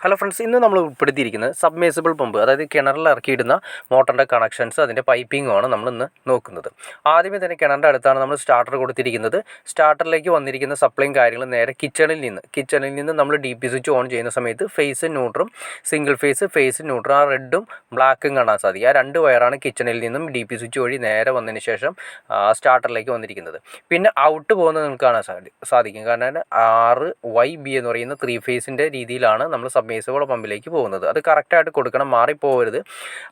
Hello friends, ഇന്ന് നമ്മൾ ഉൾപ്പെടുത്തിയിരിക്കുന്നത് സബ്മേഴ്സിബിൾ പമ്പ്, അതായത് കിണറിൽ ഇറക്കിയിടുന്ന മോട്ടറിൻ്റെ കണക്ഷൻസ്, അതിൻ്റെ പൈപ്പിങ്ങുമാണ് നമ്മളിന്ന് നോക്കുന്നത്. ആദ്യമേ തന്നെ കിണറിൻ്റെ അടുത്താണ് നമ്മൾ സ്റ്റാർട്ടർ കൊടുത്തിരിക്കുന്നത്. സ്റ്റാർട്ടറിലേക്ക് വന്നിരിക്കുന്ന സപ്ലൈയും കാര്യങ്ങളും നേരെ കിച്ചണിൽ നിന്ന് നമ്മൾ DP സ്വിച്ച് ഓൺ ചെയ്യുന്ന സമയത്ത് ഫേസും ന്യൂട്രും, സിംഗിൾ ഫേസ് ന്യൂട്രും, ആ റെഡും ബ്ലാക്കും കാണാൻ സാധിക്കും. ആ രണ്ട് വയറാണ് കിച്ചണിൽ നിന്നും DP സ്വിച്ച് വഴി നേരെ വന്നതിന് ശേഷം സ്റ്റാർട്ടറിലേക്ക് വന്നിരിക്കുന്നത്. പിന്നെ ഔട്ട് പോകുന്നത് നിങ്ങൾക്ക് കാണാൻ സാധിക്കും. കാരണം 6YB എന്ന് പറയുന്ന 3 ഫേസിൻ്റെ രീതിയിലാണ് നമ്മൾ സബ്മേഴ്സിബിൾ പമ്പിലേക്ക് പോകുന്നത്. അത് കറക്റ്റായിട്ട് കൊടുക്കണം, മാറിപ്പോകരുത്.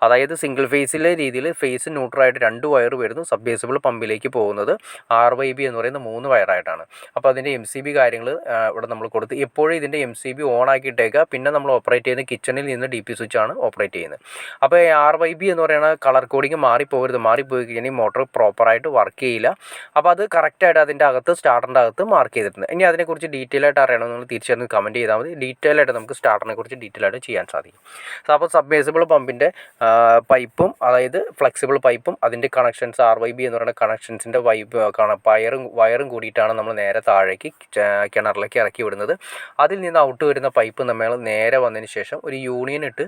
അതായത് സിംഗിൾ ഫേസിലെ രീതിയിൽ ഫേസ് ന്യൂട്രലായിട്ട് 2 വയർ വരുന്നു. സബ്മേഴ്സിബിൾ പമ്പിലേക്ക് പോകുന്നത് 6YB എന്ന് പറയുന്ന 3 വയറായിട്ടാണ്. അപ്പോൾ അതിൻ്റെ MCB കാര്യങ്ങൾ ഇവിടെ നമ്മൾ കൊടുത്ത് എപ്പോഴും ഇതിൻ്റെ MCB ഓൺ ആക്കിയിട്ടേക്കുക. പിന്നെ നമ്മൾ ഓപ്പറേറ്റ് ചെയ്യുന്ന കിച്ചണിൽ നിന്ന് DP സ്വിച്ചാണ് ഓപ്പറേറ്റ് ചെയ്യുന്നത്. അപ്പോൾ 6YB എന്ന് പറയുന്ന കളർ കോഡിങ് മാറിപ്പോകരുത്. മാറിപ്പോയി കഴിഞ്ഞാൽ മോട്ടോർ പ്രോപ്പറായിട്ട് വർക്ക് ചെയ്യില്ല. അപ്പോൾ അത് കറക്റ്റായിട്ട് അതിൻ്റെ അകത്ത് സ്റ്റാർട്ടറിൻ്റെ അകത്ത് മാർക്ക് ചെയ്തിട്ടുണ്ട്. ഇനി അതിനെക്കുറിച്ച് ഡീറ്റെയിൽ ആയിട്ട് അറിയണമെന്ന് നിങ്ങൾ തീർച്ചയായിട്ടും കമൻറ്റ് ചെയ്താൽ മതി. ഡീറ്റെയിൽ ആയിട്ട് നമുക്ക് സ്റ്റാർട്ടറിനെ കുറിച്ച് ഡീറ്റെയിൽ ആയിട്ട് ചെയ്യാൻ സാധിക്കും. അപ്പോൾ സബ്മേഴ്സിബിൾ പമ്പിൻ്റെ പൈപ്പും, അതായത് ഫ്ലെക്സിബിൾ പൈപ്പും അതിൻ്റെ കണക്ഷൻസ് 6YB എന്ന് പറയുന്ന കണക്ഷൻസിൻ്റെ വയറും കൂടിയിട്ടാണ് നമ്മൾ നേരെ താഴേക്ക് കിണറിലേക്ക് ഇറക്കി വിടുന്നത്. അതിൽ നിന്ന് ഔട്ട് വരുന്ന പൈപ്പ് നമ്മൾ നേരെ വന്നതിന് ശേഷം ഒരു യൂണിയൻ ഇട്ട്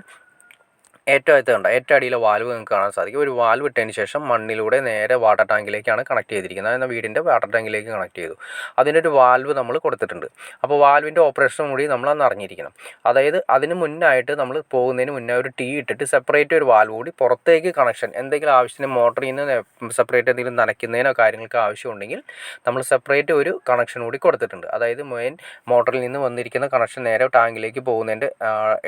ഏറ്റവും അടിയിലെ വാൽവ് നിങ്ങൾക്ക് കാണാൻ സാധിക്കും. ഒരു വാൽവ് ഇട്ടതിന് ശേഷം മണ്ണിലൂടെ നേരെ വാട്ടർ ടാങ്കിലേക്കാണ് കണക്ട് ചെയ്തിരിക്കുന്നത്. അതായത് വീടിൻ്റെ വാട്ടർ ടാങ്കിലേക്ക് കണക്ട് ചെയ്തു. അതിനൊരു വാൽവ് നമ്മൾ കൊടുത്തിട്ടുണ്ട്. അപ്പോൾ വാൽവിൻ്റെ ഓപ്പറേഷൻ കൂടി നമ്മളന്ന് അറിഞ്ഞിരിക്കണം. അതായത് അതിന് മുന്നായിട്ട് നമ്മൾ പോകുന്നതിന് മുന്നേ ഒരു ടീ ഇട്ടിട്ട് സെപ്പറേറ്റ് ഒരു വാൽവ് കൂടി പുറത്തേക്ക് കണക്ഷൻ എന്തെങ്കിലും ആവശ്യത്തിന് മോട്ടറിൽ നിന്ന് സെപ്പറേറ്റ് എന്തെങ്കിലും നനയ്ക്കുന്നതിനോ കാര്യങ്ങൾക്ക് ആവശ്യമുണ്ടെങ്കിൽ നമ്മൾ സെപ്പറേറ്റ് ഒരു കണക്ഷൻ കൂടി കൊടുത്തിട്ടുണ്ട്. അതായത് മെയിൻ മോട്ടറിൽ നിന്ന് വന്നിരിക്കുന്ന കണക്ഷൻ നേരെ ടാങ്കിലേക്ക് പോകുന്നതിൻ്റെ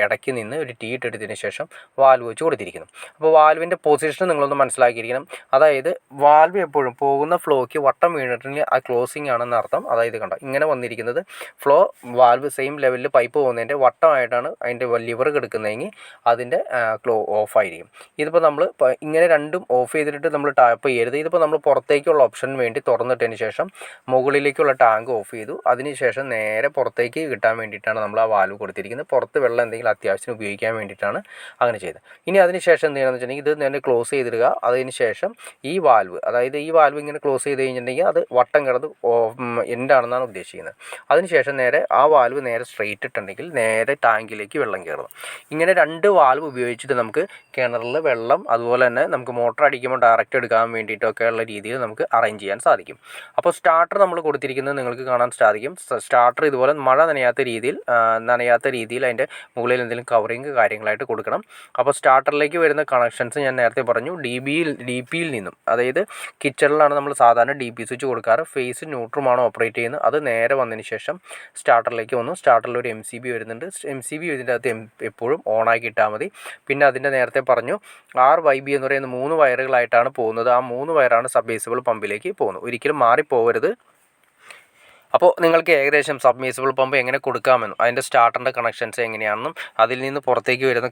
ഇടയ്ക്ക് നിന്ന് ഒരു ടീ ഇട്ടെടുത്തതിന് ശേഷം വാൽവ് വെച്ച് കൊടുത്തിരിക്കുന്നു. അപ്പോൾ വാൽവിൻ്റെ പൊസിഷൻ നിങ്ങളൊന്ന് മനസ്സിലാക്കിയിരിക്കണം. അതായത് വാൽവ് എപ്പോഴും പോകുന്ന ഫ്ലോയ്ക്ക് വട്ടം വീണിട്ടുണ്ടെങ്കിൽ ആ ക്ലോസിങ് ആണെന്ന് അർത്ഥം. അതായത് കണ്ടോ, ഇങ്ങനെ വന്നിരിക്കുന്നത് ഫ്ലോ വാൽവ് സെയിം ലെവലിൽ പൈപ്പ് പോകുന്നതിൻ്റെ വട്ടമായിട്ടാണ് അതിൻ്റെ ലിവർ കിടക്കുന്നതെങ്കിൽ അതിൻ്റെ ഓഫായിരിക്കും. ഇതിപ്പോൾ നമ്മൾ ഇങ്ങനെ രണ്ടും ഓഫ് ചെയ്തിട്ട് നമ്മൾ ടാപ്പ് ചെയ്യരുത്. ഇതിപ്പോൾ നമ്മൾ പുറത്തേക്കുള്ള ഓപ്ഷന് വേണ്ടി തുറന്നിട്ടതിന് ശേഷം മുകളിലേക്കുള്ള ടാങ്ക് ഓഫ് ചെയ്തു. അതിനുശേഷം നേരെ പുറത്തേക്ക് കിട്ടാൻ വേണ്ടിയിട്ടാണ് നമ്മൾ ആ വാൽവ് കൊടുത്തിരിക്കുന്നത്. പുറത്ത് വെള്ളം എന്തെങ്കിലും അത്യാവശ്യത്തിന് ഉപയോഗിക്കാൻ വേണ്ടിയിട്ടാണ് അങ്ങനെ ചെയ്തത്. ഇനി അതിനുശേഷം എന്ത് ചെയ്യണമെന്ന് വെച്ചിട്ടുണ്ടെങ്കിൽ ഇത് നേരെ ക്ലോസ് ചെയ്തിടുക. അതിന് ശേഷം ഈ വാൽവ് ഇങ്ങനെ ക്ലോസ് ചെയ്ത് കഴിഞ്ഞിട്ടുണ്ടെങ്കിൽ അത് വട്ടം കിടന്ന് എൻഡാണെന്നാണ് ഉദ്ദേശിക്കുന്നത്. അതിനുശേഷം നേരെ ആ വാൽവ് നേരെ സ്ട്രെയിറ്റ് ഇട്ടുണ്ടെങ്കിൽ നേരെ ടാങ്കിലേക്ക് വെള്ളം കയറുന്നു. ഇങ്ങനെ 2 വാൽവ് ഉപയോഗിച്ചിട്ട് നമുക്ക് കിണറിൽ വെള്ളം, അതുപോലെ തന്നെ നമുക്ക് മോട്ടർ അടിക്കുമ്പോൾ ഡയറക്റ്റ് എടുക്കാൻ വേണ്ടിയിട്ടൊക്കെ ഉള്ള രീതിയിൽ നമുക്ക് അറേഞ്ച് ചെയ്യാൻ സാധിക്കും. അപ്പോൾ സ്റ്റാർട്ടർ നമ്മൾ കൊടുത്തിരിക്കുന്നത് നിങ്ങൾക്ക് കാണാൻ സാധിക്കും. സ്റ്റാർട്ടർ ഇതുപോലെ മഴ നനയാത്ത രീതിയിൽ അതിൻ്റെ മുകളിൽ എന്തെങ്കിലും കവറിങ് കാര്യങ്ങളായിട്ട് കൊടുക്കണം. അപ്പോൾ സ്റ്റാർട്ടറിലേക്ക് വരുന്ന കണക്ഷൻസ് ഞാൻ നേരത്തെ പറഞ്ഞു. DPയിൽ നിന്നും, അതായത് കിച്ചണിലാണ് നമ്മൾ സാധാരണ DP സ്വിച്ച് കൊടുക്കാറ്. ഫേസ് ന്യൂട്രുമാണ് ഓപ്പറേറ്റ് ചെയ്യുന്നത്. അത് നേരെ വന്നതിന് ശേഷം സ്റ്റാർട്ടറിലേക്ക് വന്നു. സ്റ്റാർട്ടറിൽ ഒരു MCB വരുന്നുണ്ട്. MCB ഇതിൻ്റെ അകത്ത് എപ്പോഴും ഓണാക്കി ഇട്ടാൽ മതി. പിന്നെ അതിൻ്റെ നേരത്തെ പറഞ്ഞു 6YB എന്ന് പറയുന്ന 3 വയറുകളായിട്ടാണ് പോകുന്നത്. ആ 3 വയറാണ് സബ്മേഴ്സിബിൾ പമ്പിലേക്ക് പോകുന്നത്. ഒരിക്കലും മാറിപ്പോകരുത്. അപ്പോൾ നിങ്ങൾക്ക് ഏകദേശം സബ്മേഴ്സിബിൾ പമ്പ് എങ്ങനെ കൊടുക്കാമെന്നും അതിൻ്റെ സ്റ്റാർട്ടറിൻ്റെ കണക്ഷൻസ് എങ്ങനെയാണെന്നും അതിൽ നിന്ന് പുറത്തേക്ക് വരുന്ന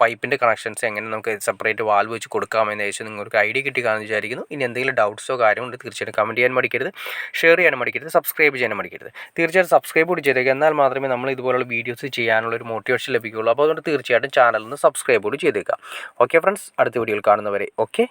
പൈപ്പിൻ്റെ കണക്ഷൻസ് എങ്ങനെ നമുക്ക് സെപ്പറേറ്റ് വാൽവ് വെച്ച് കൊടുക്കാമെന്ന് ഏകദേശം നിങ്ങൾക്ക് ഐഡിയ കിട്ടിക്കാണെന്ന് വിചാരിക്കുന്നു. ഇനി എന്തെങ്കിലും ഡൗട്ട്സോ കാര്യമുണ്ട് തീർച്ചയായിട്ടും കമൻറ്റ് ചെയ്യാൻ മടിക്കരുത്, ഷെയർ ചെയ്യാൻ മടിക്കരുത്, സബ്സ്ക്രൈബ് ചെയ്യാൻ മടിക്കരുത്. തീർച്ചയായിട്ടും സബ്സ്ക്രൈബ് കൂടി ചെയ്തേക്കുക. എന്നാൽ മാത്രമേ നമ്മൾ ഇതുപോലുള്ള വീഡിയോസ് ചെയ്യാനുള്ള ഒരു മോട്ടിവേഷൻ ലഭിക്കുകയുള്ളൂ. അപ്പോൾ അതുകൊണ്ട് തീർച്ചയായിട്ടും ചാനലിൽ നിന്ന് സബ്സ്ക്രൈബ് കൂടി ചെയ്തേക്കുക. ഓക്കെ ഫ്രണ്ട്സ്, അടുത്ത വീഡിയോയിൽ കാണുന്നവരെ okay.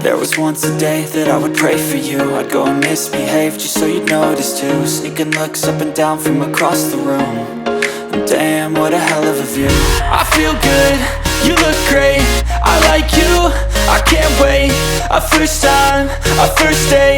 There was once a day that I would pray for you. I'd go and misbehave just so you'd notice too. Sneaking looks up and down from across the room. And damn, what a hell of a view. I feel good, you look great, I like you, I can't wait. A first time, a first date.